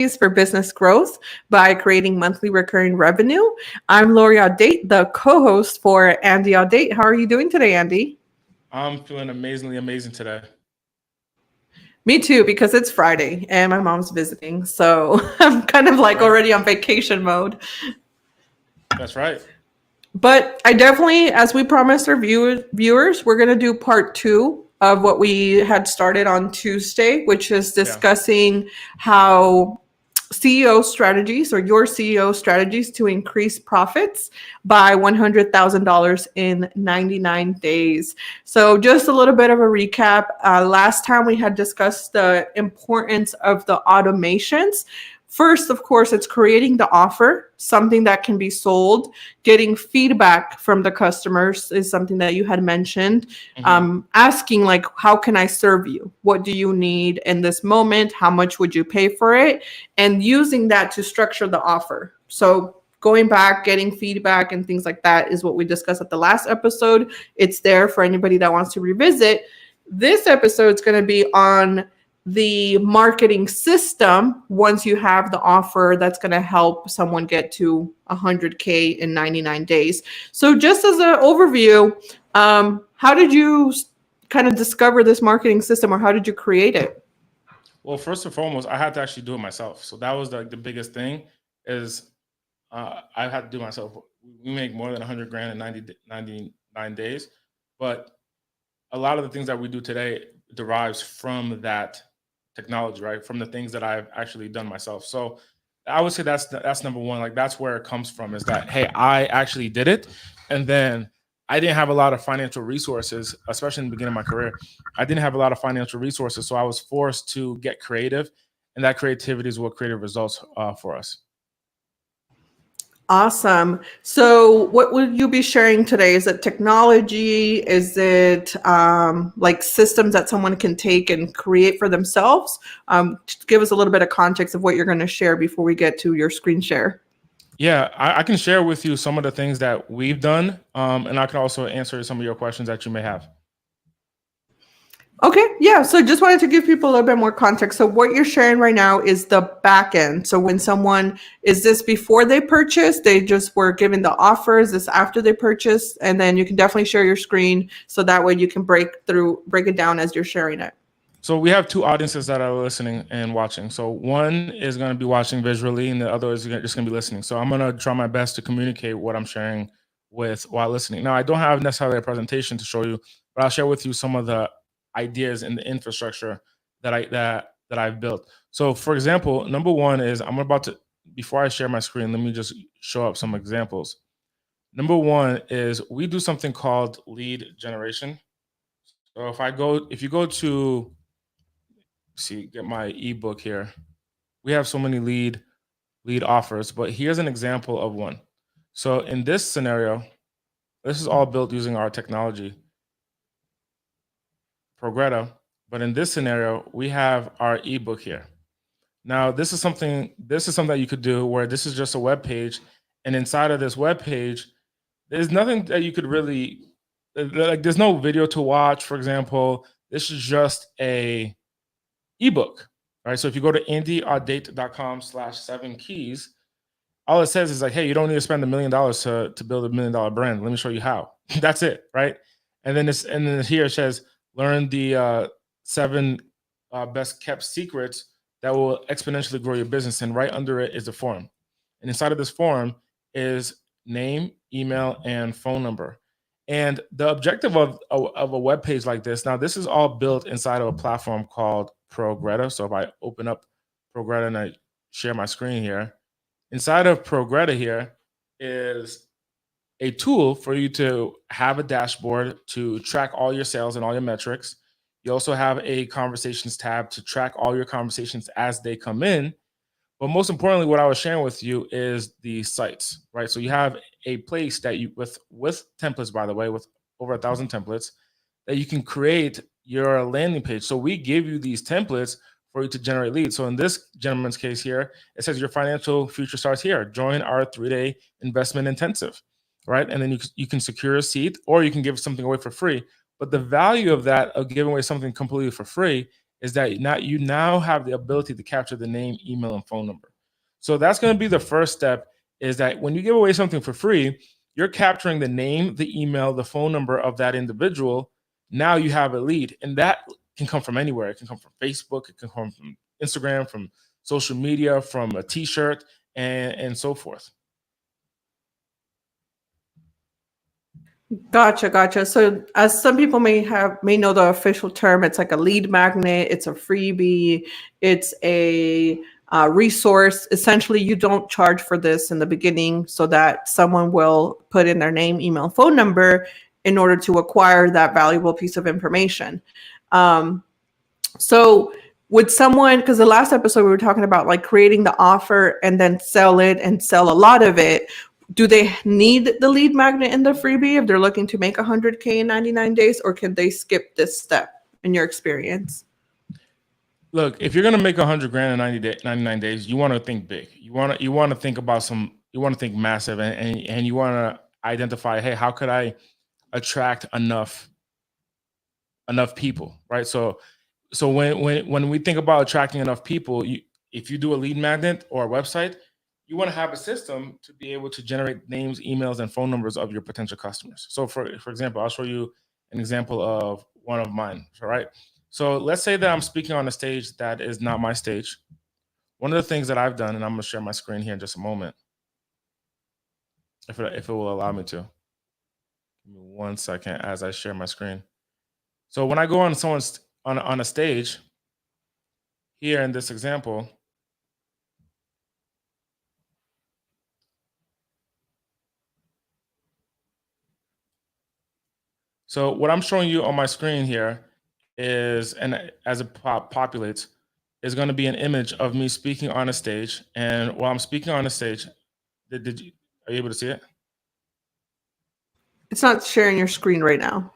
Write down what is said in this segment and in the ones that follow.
for business growth by creating monthly recurring revenue. I'm Lory Audate, the co-host for Andy Audate. How are you doing today, Andy? I'm feeling amazingly amazing today. Me too, because it's Friday and my mom's visiting. So I'm kind of like Right. already on vacation mode. That's right. But I definitely, as we promised our viewers, we're going to do part two of what we had started on Tuesday, which is Yeah. discussing how CEO strategies or your CEO strategies to increase profits by $100,000 in 99 days. So, just a little bit of a recap. Last time we had discussed the importance of the automations. First, of course, it's creating the offer, something that can be sold. Getting feedback from the customers is something that you had mentioned. hmm Asking, like, how can I serve you? What do you need in this moment? How much would you pay for it? And using that to structure the offer. So going back, getting feedback and things like that is what we discussed at the last episode. It's there for anybody that wants to revisit. This episode is going to be on the marketing system once you have the offer that's going to help someone get to 100K in 99 days. So just as an overview, how did you kind of discover this marketing system, or how did you create it? Well, first and foremost, I had to actually do it myself. So that was the biggest thing is I had to do it myself. We make more than 100 grand in 99 days, but a lot of the things that we do today derives from that technology, right? From the things that I've actually done myself. So I would say that's number one. Like that's where it comes from is that, hey, I actually did it. And then I didn't have a lot of financial resources, especially in the beginning of my career. I didn't have a lot of financial resources. So I was forced to get creative. And that creativity is what created results for us. Awesome. So, what would you be sharing today? Is it technology? Is it like systems that someone can take and create for themselves? Just give us a little bit of context of what you're going to share before we get to your screen share. Yeah, I can share with you some of the things that we've done. And I can also answer some of your questions that you may have. Okay, yeah. So just wanted to give people a little bit more context. So what you're sharing right now is the back end. So when someone, is this before they purchase? They just were given the offers. This after they purchase, and then you can definitely share your screen so that way you can break it down as you're sharing it. So we have two audiences that are listening and watching. So one is going to be watching visually, and the other is just going to be listening. So I'm going to try my best to communicate what I'm sharing with while listening. Now I don't have necessarily a presentation to show you, but I'll share with you some of the ideas and the infrastructure that I've built. So for example, number one is I'm about to, before I share my screen, let me just show up some examples. Number one is we do something called lead generation. So if you go to see, get my ebook here. We have so many lead offers, but here's an example of one. So in this scenario, this is all built using our technology, Progreda. But in this scenario, we have our ebook here. Now, this is something that you could do where this is just a web page, and inside of this web page, there's nothing that you could really like. There's no video to watch, for example. This is just a ebook, right? So if you go to andyaudate.com/7keys, all it says is like, hey, you don't need to spend $1 million to build $1 million brand. Let me show you how. That's it, right? And then here it says learn the seven best kept secrets that will exponentially grow your business. And right under it is the form. And inside of this form is name, email, and phone number. And the objective of a web page like this, now this is all built inside of a platform called ProGretta. So if I open up ProGretta and I share my screen here, inside of ProGretta here is a tool for you to have a dashboard to track all your sales and all your metrics. You also have a conversations tab to track all your conversations as they come in. But most importantly, what I was sharing with you is the sites, right? So you have a place that you with templates, by the way, with over 1,000 templates that you can create your landing page. So we give you these templates for you to generate leads. So in this gentleman's case here, it says your financial future starts here. Join our 3-day investment intensive, right? And then you can secure a seat, or you can give something away for free. But the value of that, of giving away something completely for free, is that you now have the ability to capture the name, email, and phone number. So that's going to be the first step, is that when you give away something for free, you're capturing the name, the email, the phone number of that individual. Now you have a lead, and that can come from anywhere. It can come from Facebook, it can come from Instagram, from social media, from a t-shirt, and so forth. Gotcha. So, as some people may know the official term, it's like a lead magnet, it's a freebie, it's a resource. Essentially, you don't charge for this in the beginning, so that someone will put in their name, email, phone number in order to acquire that valuable piece of information. Um, so, would someone, because the last episode we were talking about like creating the offer and then sell it and sell a lot of it, do they need the lead magnet in the freebie if they're looking to make 100K in 99 days, or can they skip this step in your experience? Look, if you're gonna make 100 grand in 99 days, you want to think big. You want to think about you want to think massive, and you want to identify, hey, how could I attract enough people, right? So when we think about attracting enough people, if you do a lead magnet or a website, you want to have a system to be able to generate names, emails, and phone numbers of your potential customers. So for example, I'll show you an example of one of mine. All right. So let's say that I'm speaking on a stage that is not my stage. One of the things that I've done, and I'm going to share my screen here in just a moment, if it will allow me to. Give me 1 second as I share my screen. So when I go on someone's on a stage, here in this example, so what I'm showing you on my screen here is, and as it populates, is going to be an image of me speaking on a stage. And while I'm speaking on a stage, are you able to see it? It's not sharing your screen right now.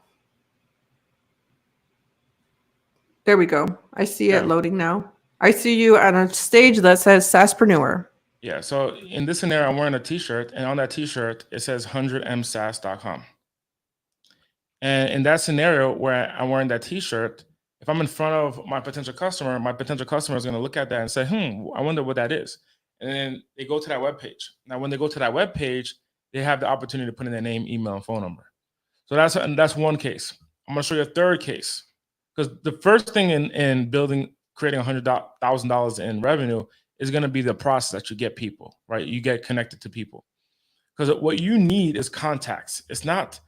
There we go. I see it loading now. I see you on a stage that says SaaSpreneur. Yeah. So in this scenario, I'm wearing a t-shirt, and on that t-shirt, it says 100msaas.com. And in that scenario where I'm wearing that t-shirt, if I'm in front of my potential customer is going to look at that and say, I wonder what that is. And then they go to that web page. Now, when they go to that web page, they have the opportunity to put in their name, email, and phone number. So that's one case. I'm going to show you a third case, because the first thing in creating $100,000 in revenue is going to be the process that you get people, right? You get connected to people, because what you need is contacts. It's not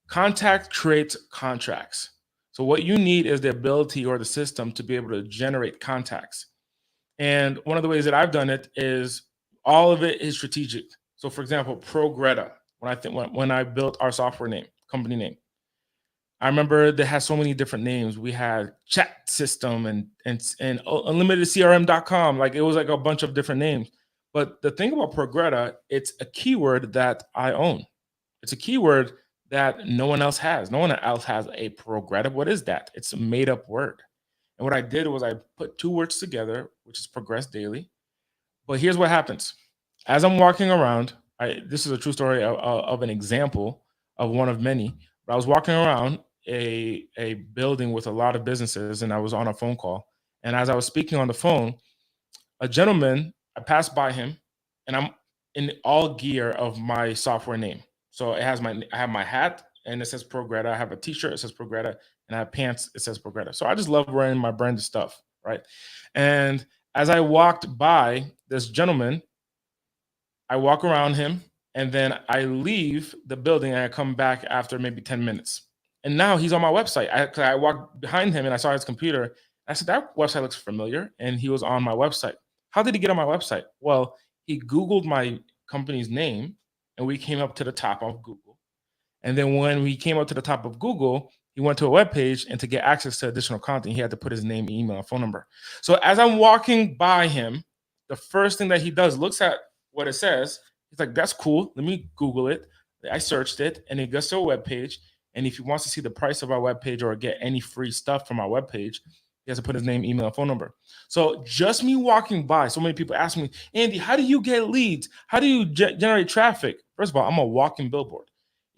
contact creates contracts. So what you need is the ability or the system to be able to generate contacts. And one of the ways that I've done it is all of it is strategic. So for example, ProGretta, when I built our software company name, I remember they had so many different names. We had chat system and unlimitedcrm.com. Like, it was like a bunch of different names. But the thing about ProGretta, it's a keyword that I own. It's a keyword that no one else has. No one else has a ProGretta. What is that? It's a made up word. And what I did was I put two words together, which is progress daily. But here's what happens. As I'm walking around, this is a true story of an example of one of many. But I was walking around a building with a lot of businesses, and I was on a phone call. And as I was speaking on the phone, a gentleman, I passed by him, and I'm in all gear of my software name. So I have my hat, and it says ProGretta. I have a t-shirt, it says ProGretta, and I have pants, it says ProGretta. So I just love wearing my branded stuff, right? And as I walked by this gentleman, I walk around him, and then I leave the building, and I come back after maybe 10 minutes. And now he's on my website. I walked behind him, and I saw his computer. I said, that website looks familiar. And he was on my website. How did he get on my website? Well, he Googled my company's name, and we came up to the top of Google. And then when we came up to the top of Google, he went to a web page, and to get access to additional content, he had to put his name, email, and phone number. So as I'm walking by him, the first thing that he does, looks at what it says. He's like, that's cool. Let me Google it. I searched it, and it goes to a web page. And if he wants to see the price of our web page or get any free stuff from our web page, he has to put his name, email, and phone number. So just me walking by, so many people ask me, Andy, how do you get leads? How do you generate traffic? First of all, I'm a walking billboard.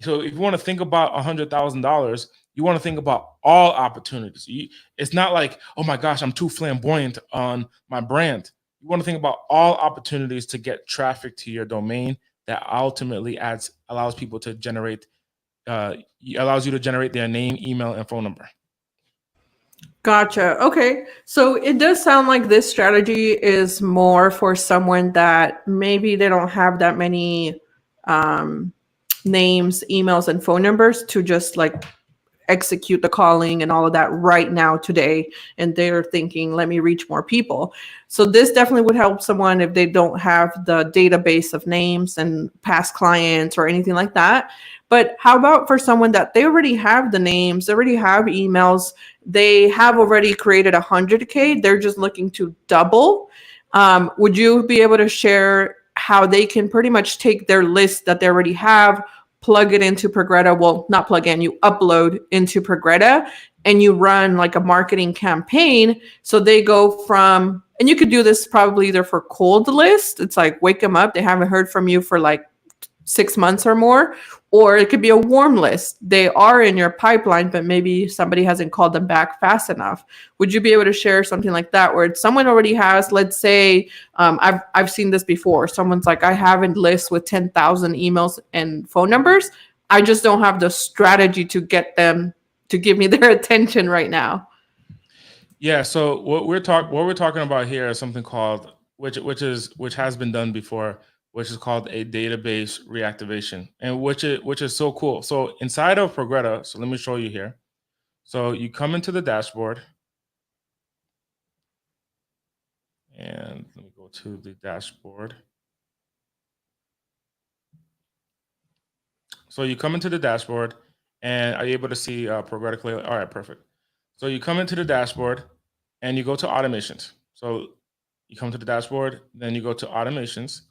So if you want to think about $100,000, You want to think about all opportunities. It's not like, oh my gosh, I'm too flamboyant on my brand. You want to think about all opportunities to get traffic to your domain that ultimately allows people to generate, allows you to generate their name, email, and phone number. Gotcha. Okay. So it does sound like this strategy is more for someone that maybe they don't have that many names, emails, and phone numbers to just like execute the calling and all of that right now today, and they're thinking, let me reach more people. So this definitely would help someone if they don't have the database of names and past clients or anything like that. But how about for someone that they already have the names, they already have emails, they have already created 100K, they're just looking to double? Would you be able to share how they can pretty much take their list that they already have, plug it into Progretta? Well, not plug in, you upload into Progretta and you run like a marketing campaign. So they go from, and you could do this probably either for cold list. It's like, wake them up. They haven't heard from you for like 6 months or more, or it could be a warm list. They are in your pipeline, but maybe somebody hasn't called them back fast enough. Would you be able to share something like that where someone already has, let's say, I've seen this before. Someone's like, I have a list with 10,000 emails and phone numbers. I just don't have the strategy to get them to give me their attention right now. Yeah. So what we're talking about here is something called, which has been done before, which is called a database reactivation, and which is so cool. So inside of Progretta, so let me show you here. So you come into the dashboard, and let me go to the dashboard. So you come into the dashboard, and are you able to see Progretta clearly? All right, perfect. So you come into the dashboard, and you go to automations. So you come to the dashboard, then you go to automations.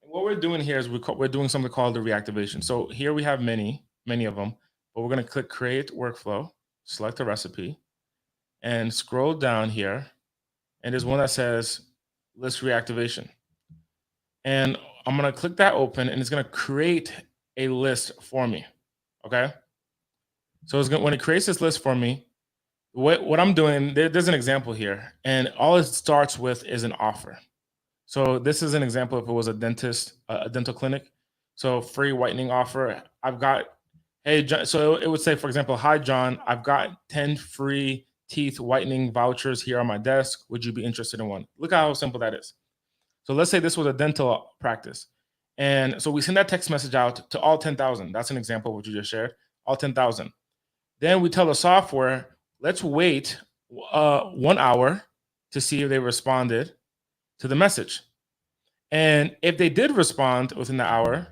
And what we're doing here is we're doing something called the reactivation. So here we have many of them, but we're going to click create workflow, select a recipe, and scroll down here. And there's one that says list reactivation. And I'm going to click that open, and it's going to create a list for me. Okay. So when it creates this list for me, what I'm doing, there's an example here, and all it starts with is an offer. So this is an example if it was a dentist, a dental clinic. So free whitening offer. I've got, hey, John, so it would say, for example, hi, John, I've got 10 free teeth whitening vouchers here on my desk. Would you be interested in one? Look how simple that is. So let's say this was a dental practice. And so we send that text message out to all 10,000. That's an example of what you just shared, all 10,000. Then we tell the software, let's wait 1 hour to see if they responded to the message. And if they did respond within the hour,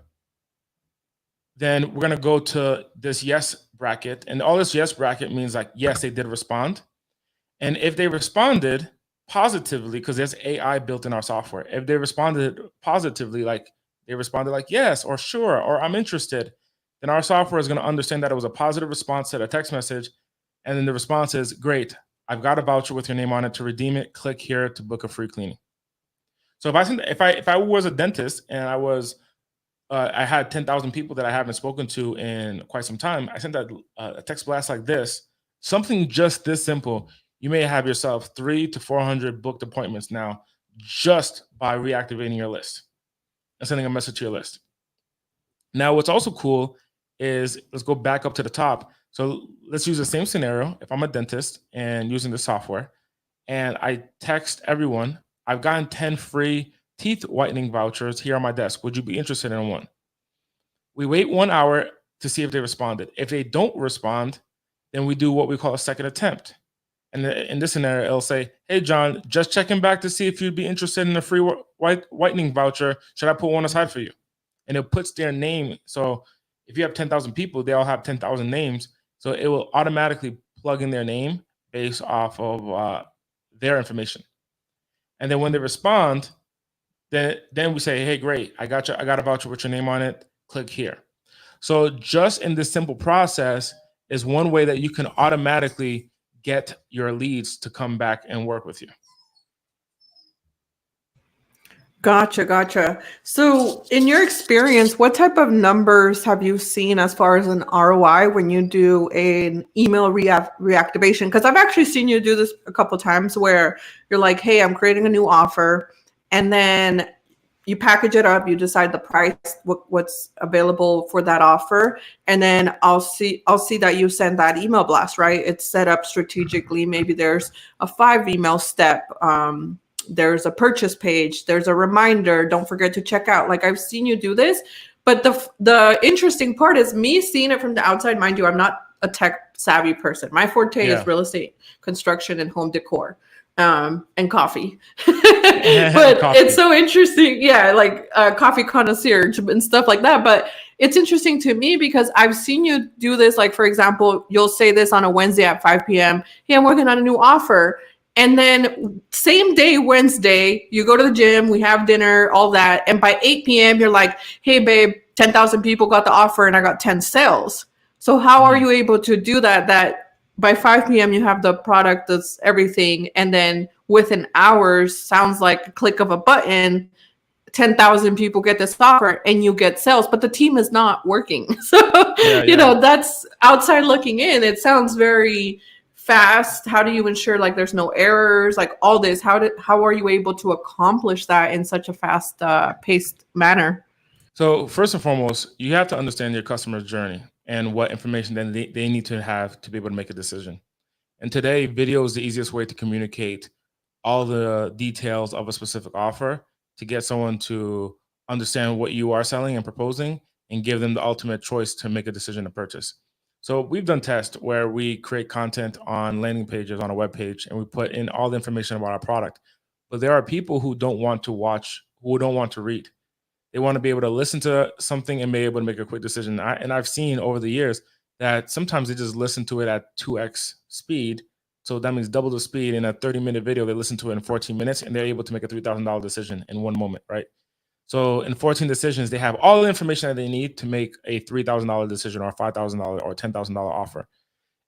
then we're going to go to this yes bracket. And all this yes bracket means like, yes, they did respond. And if they responded positively, because there's AI built in our software, if they responded positively, like they responded like yes, or sure, or I'm interested, then our software is going to understand that it was a positive response to the text message. And then the response is, great, I've got a voucher with your name on it to redeem it. Click here to book a free cleaning. So if I was a dentist and I had 10,000 people that I haven't spoken to in quite some time, I sent that a text blast like this, something just this simple. You may have yourself 300 to 400 booked appointments now just by reactivating your list and sending a message to your list. Now, what's also cool is, let's go back up to the top. So let's use the same scenario. If I'm a dentist and using the software, and I text everyone, I've gotten 10 free teeth whitening vouchers here on my desk. Would you be interested in one? We wait 1 hour to see if they responded. If they don't respond, then we do what we call a second attempt. And in this scenario, it'll say, hey, John, just checking back to see if you'd be interested in a free whitening voucher. Should I put one aside for you? And it puts their name. So if you have 10,000 people, they all have 10,000 names. So it will automatically plug in their name based off of their information. And then when they respond, then we say, hey, great, I got a voucher with your name on it. Click here. So just in this simple process is one way that you can automatically get your leads to come back and work with you. Gotcha. So, in your experience, what type of numbers have you seen as far as an ROI when you do an email reactivation? Because I've actually seen you do this a couple times where you're like, "Hey, I'm creating a new offer," and then you package it up, you decide the price, what's available for that offer, and then I'll see that you send that email blast, right? It's set up strategically. Maybe there's a 5 email step. There's a purchase page. There's a reminder. Don't forget to check out. Like, I've seen you do this, but the interesting part is me seeing it from the outside. Mind you, I'm not a tech savvy person. My forte is real estate, construction, and home decor, and coffee. But Coffee. it's so interesting. Yeah, like coffee connoisseur and stuff like that. But it's interesting to me because I've seen you do this. Like, for example, you'll say this on a Wednesday at 5 p.m. Hey, I'm working on a new offer. And then same day, Wednesday, you go to the gym, we have dinner, all that. And by 8 p.m., you're like, hey, babe, 10,000 people got the offer and I got 10 sales. So how are you able to do that? That by 5 p.m. you have the product that's everything. And then within hours, sounds like a click of a button, 10,000 people get this offer and you get sales, but the team is not working. So, you know, that's outside looking in. It sounds very fast. How do you ensure like there's no errors, like all this? How are you able to accomplish that in such a fast paced manner? So first and foremost, you have to understand your customer's journey and what information then they need to have to be able to make a decision. And today, video is the easiest way to communicate all the details of a specific offer to get someone to understand what you are selling and proposing and give them the ultimate choice to make a decision to purchase. So we've done tests where we create content on landing pages on a web page and we put in all the information about our product. But there are people who don't want to watch, who don't want to read. They want to be able to listen to something and be able to make a quick decision. And I've seen over the years that sometimes they just listen to it at 2x speed. So that means double the speed. In a 30-minute video, they listen to it in 14 minutes and they're able to make a $3,000 decision in one moment, right? So in 14 decisions, they have all the information that they need to make a $3,000 decision or a $5,000 or $10,000 offer.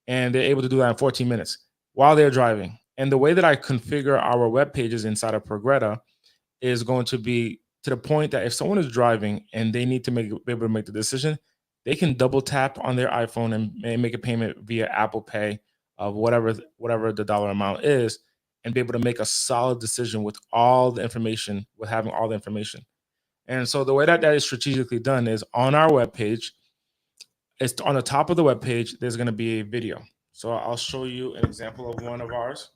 And they're able to do that in 14 minutes while they're driving. And the way that I configure our web pages inside of Progreda is going to be to the point that if someone is driving and they need to be able to make the decision, they can double tap on their iPhone and make a payment via Apple Pay of whatever the dollar amount is, and be able to make a solid decision with all the information, with having all the information. And so the way that is strategically done is on our webpage. It's on the top of the webpage. There's going to be a video. So I'll show you an example of one of ours.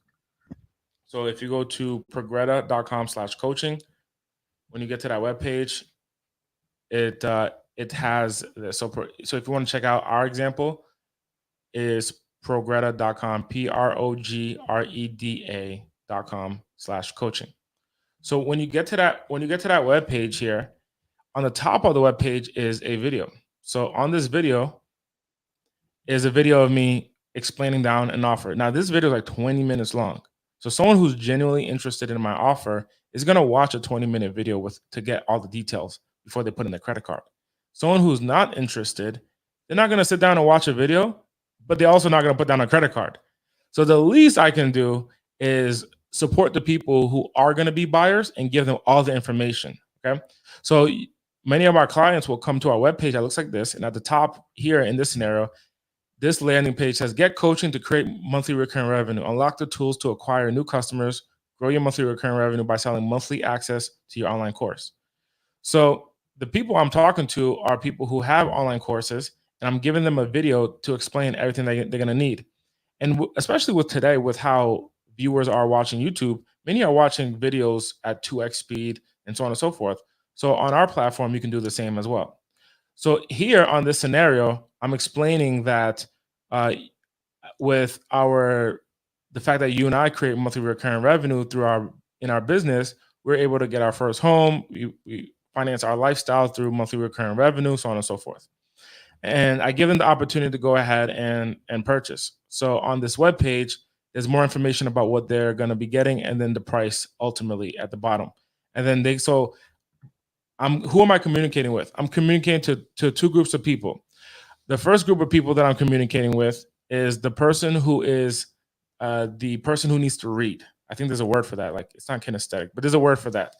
So if you go to progreda.com/coaching, when you get to that webpage, it has this. So if you want to check out our example, is progreda.com, progreda.com/coaching. So when you get to that web page here, on the top of the web page is a video. So on this video is a video of me explaining down an offer. Now this video is like 20 minutes long. So someone who's genuinely interested in my offer is going to watch a 20-minute video to get all the details before they put in their credit card. Someone who's not interested, they're not going to sit down and watch a video, but they're also not going to put down a credit card. So the least I can do is support the people who are going to be buyers and give them all the information. Okay. So many of our clients will come to our webpage that looks like this. And at the top here in this scenario, this landing page says, get coaching to create monthly recurring revenue. Unlock the tools to acquire new customers. Grow your monthly recurring revenue by selling monthly access to your online course. So the people I'm talking to are people who have online courses, and I'm giving them a video to explain everything they're going to need. And especially with today, with how viewers are watching YouTube, many are watching videos at 2x speed and so on and so forth. So on our platform, you can do the same as well. So here on this scenario, I'm explaining that with the fact that you and I create monthly recurring revenue in our business, we're able to get our first home. We finance our lifestyle through monthly recurring revenue, so on and so forth. And I give them the opportunity to go ahead and purchase. So on this web page, there's more information about what they're going to be getting, and then the price ultimately at the bottom. And then who am I communicating with? I'm communicating to two groups of people. The first group of people that I'm communicating with is the person who is the person who needs to read. I think there's a word for that. Like, it's not kinesthetic, but there's a word for that,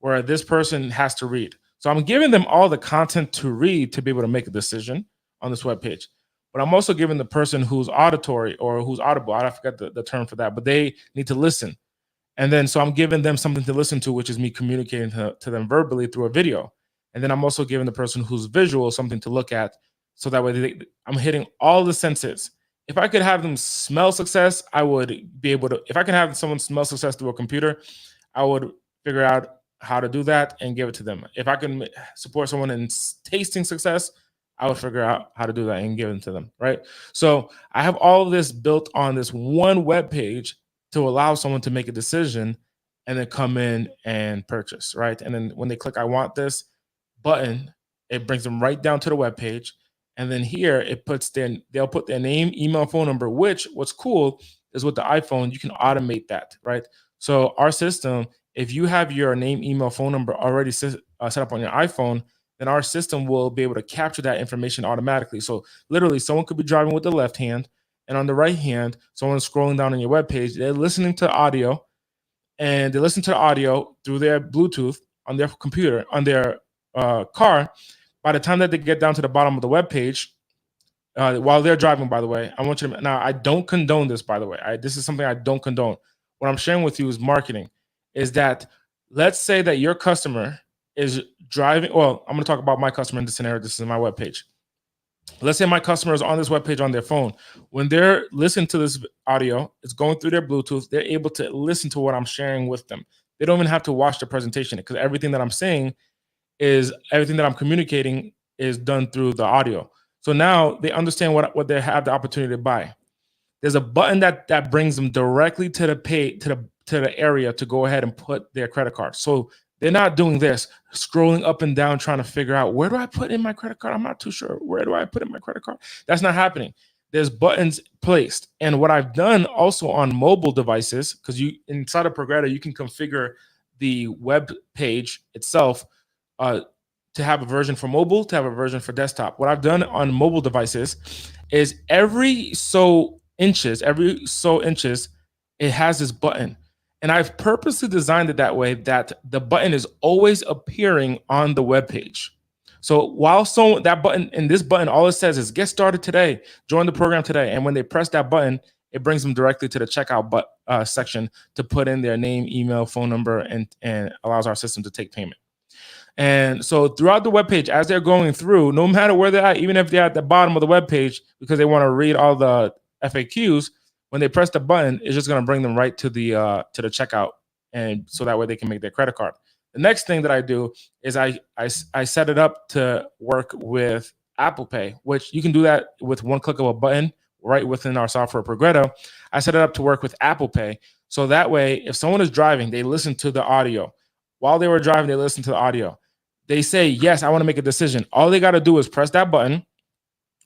where this person has to read. So I'm giving them all the content to read to be able to make a decision on this web page. But I'm also giving the person who's auditory or who's audible, I forgot the term for that, but they need to listen. And then so I'm giving them something to listen to, which is me communicating to them verbally through a video. And then I'm also giving the person who's visual something to look at. So that way I'm hitting all the senses. If I could have them smell success, I would be able to, if I can have someone smell success through a computer, I would figure out how to do that and give it to them. If I can support someone in tasting success, I would figure out how to do that and give it to them, right? So I have all of this built on this one web page to allow someone to make a decision and then come in and purchase, right? And then when they click I want this button, it brings them right down to the web page. And then here it puts they'll put their name, email, phone number, which what's cool is with the iPhone, you can automate that, right? So our system, if you have your name, email, phone number already set up on your iPhone, then our system will be able to capture that information automatically. So literally someone could be driving with the left hand, and on the right hand, someone's scrolling down on your web page, they're listening to audio, and they listen to the audio through their Bluetooth on their computer, on their car. By the time that they get down to the bottom of the web page, while they're driving, by the way, I want you to, now I don't condone this, by the way. This is something I don't condone. What I'm sharing with you is marketing, is that let's say that your customer is driving. Well, I'm going to talk about my customer in this scenario. This is my web page. Let's say my customer is on this web page on their phone. When they're listening to this audio, it's going through their Bluetooth. They're able to listen to what I'm sharing with them. They don't even have to watch the presentation because everything that I'm saying is everything that I'm communicating is done through the audio. So now they understand what they have the opportunity to buy. There's a button that brings them directly to the pay to the area to go ahead and put their credit card. So they're not doing this, scrolling up and down, trying to figure out, where do I put in my credit card? I'm not too sure. Where do I put in my credit card? That's not happening. There's buttons placed. And what I've done also on mobile devices, because you inside of Progreda, you can configure the web page itself to have a version for mobile, to have a version for desktop. What I've done on mobile devices is every so inches, it has this button. And I've purposely designed it that way that the button is always appearing on the web page. So while that button, and this button, all it says is get started today, join the program today. And when they press that button, it brings them directly to the checkout section to put in their name, email, phone number, and allows our system to take payment. And so throughout the web page, as they're going through, no matter where they're at, even if they're at the bottom of the web page because they want to read all the FAQs, when they press the button, it's just going to bring them right to the checkout, and so that way they can make their credit card. The next thing that I do is I set it up to work with Apple Pay, which you can do that with one click of a button right within our software Progreda. I set it up to work with Apple Pay, so that way if someone is driving, they listen to the audio. While they were driving, they listen to the audio. They say, yes, I want to make a decision. All they got to do is press that button.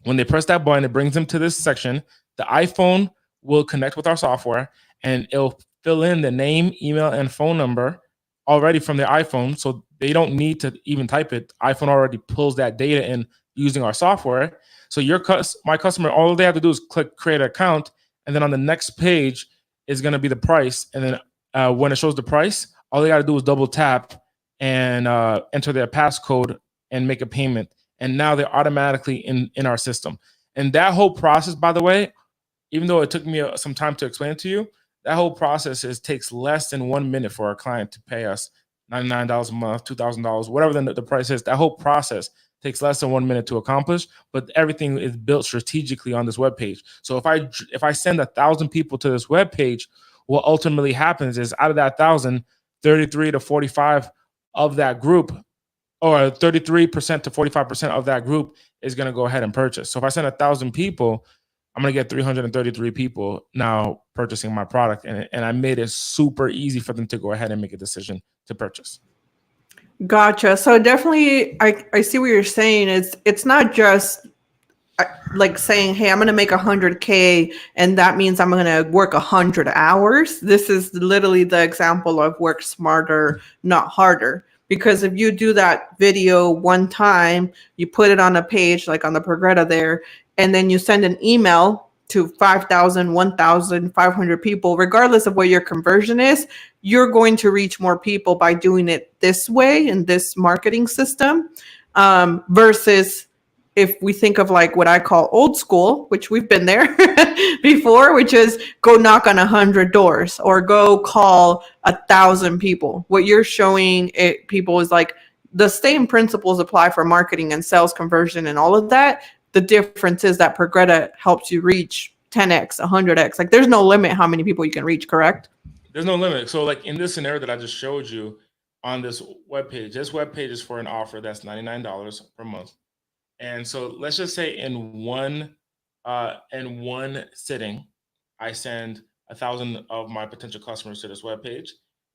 When they press that button, it brings them to this section. The iPhone will connect with our software, and it'll fill in the name, email, and phone number already from their iPhone. So they don't need to even type it. iPhone already pulls that data in using our software. So my customer, all they have to do is click create an account, and then on the next page is going to be the price. And then when it shows the price, all they got to do is double tap and enter their passcode and make a payment. And now they're automatically in our system. And that whole process, by the way, even though it took me some time to explain it to you, that whole process takes less than 1 minute for our client to pay us $99 a month, $2,000, whatever the price is. That whole process takes less than 1 minute to accomplish, but everything is built strategically on this web page. So if I send 1,000 people to this web page, what ultimately happens is out of that 1,000, 33 to 45 of that group, or 33% to 45% of that group is going to go ahead and purchase. So if I send 1,000 people, I'm going to get 333 people now purchasing my product. And I made it super easy for them to go ahead and make a decision to purchase. Gotcha. So definitely, I see what you're saying. It's not just like saying, hey, I'm going to make 100K and that means I'm going to work 100 hours. This is literally the example of work smarter, not harder. Because if you do that video one time, you put it on a page like on the Progretta there, and then you send an email to 5,000, 1,000, 500 people, regardless of what your conversion is, you're going to reach more people by doing it this way in this marketing system, versus if we think of like what I call old school, which we've been there before, which is go knock on 100 doors or go call 1,000 people. What you're showing people is like the same principles apply for marketing and sales conversion and all of that. The difference is that Progreda helps you reach 10x, 100x. Like there's no limit how many people you can reach, correct? There's no limit. So like in this scenario that I just showed you on this webpage is for an offer that's $99 per month. And so let's just say in one sitting, I send 1,000 of my potential customers to this webpage.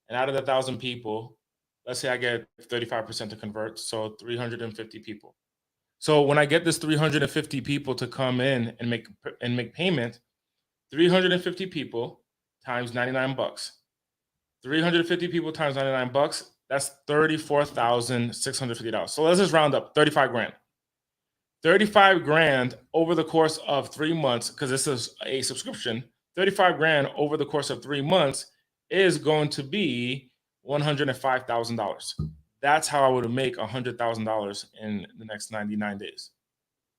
And out of the 1,000 people, let's say I get 35% to convert, so 350 people. So when I get this 350 people to come in and make payment, 350 people times 99 bucks. 350 people times 99 bucks, that's $34,650. So let's just round up, 35 grand. 35 grand over the course of 3 months, because this is a subscription, 35 grand over the course of 3 months is going to be $105,000. That's how I would make $100,000 in the next 99 days.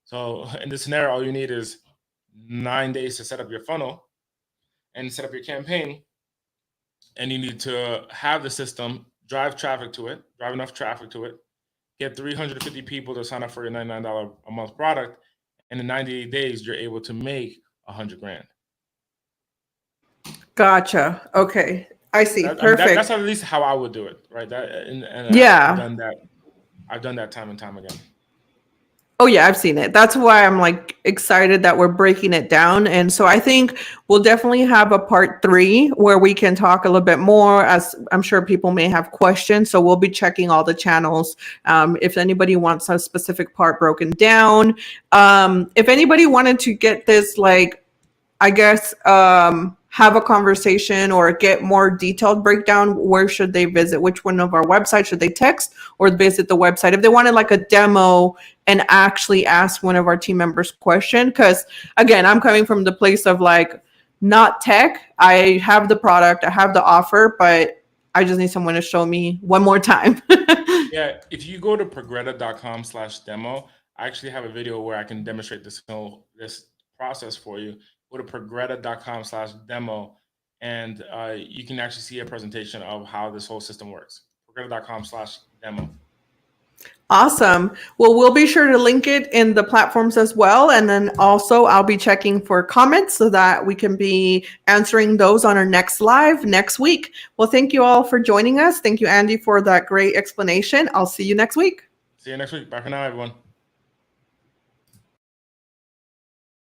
So in this scenario, all you need is 9 days to set up your funnel and set up your campaign. And you need to have the system drive enough traffic to it, get 350 people to sign up for your $99 a month product. And in 98 days, you're able to make 100 grand. Gotcha. Okay. I see. Perfect. I mean, that's at least how I would do it, right? Yeah. I've done that time and time again. Oh yeah, I've seen it. That's why I'm like excited that we're breaking it down. And so I think we'll definitely have a part 3 where we can talk a little bit more, as I'm sure people may have questions. So we'll be checking all the channels. If anybody wants a specific part broken down, if anybody wanted to get this, like, I guess, have a conversation or get more detailed breakdown, where should they visit? Which one of our websites should they text or visit the website? If they wanted like a demo and actually ask one of our team members question, because again, I'm coming from the place of like not tech. I have the product, I have the offer, but I just need someone to show me one more time. Yeah, if you go to progretta.com/demo, I actually have a video where I can demonstrate this process for you. Go to progretta.com/demo, and you can actually see a presentation of how this whole system works. Progretta.com/demo. Awesome. Well, we'll be sure to link it in the platforms as well. And then also I'll be checking for comments so that we can be answering those on our next live next week. Well, thank you all for joining us. Thank you, Andy, for that great explanation. I'll see you next week. See you next week. Bye for now, everyone.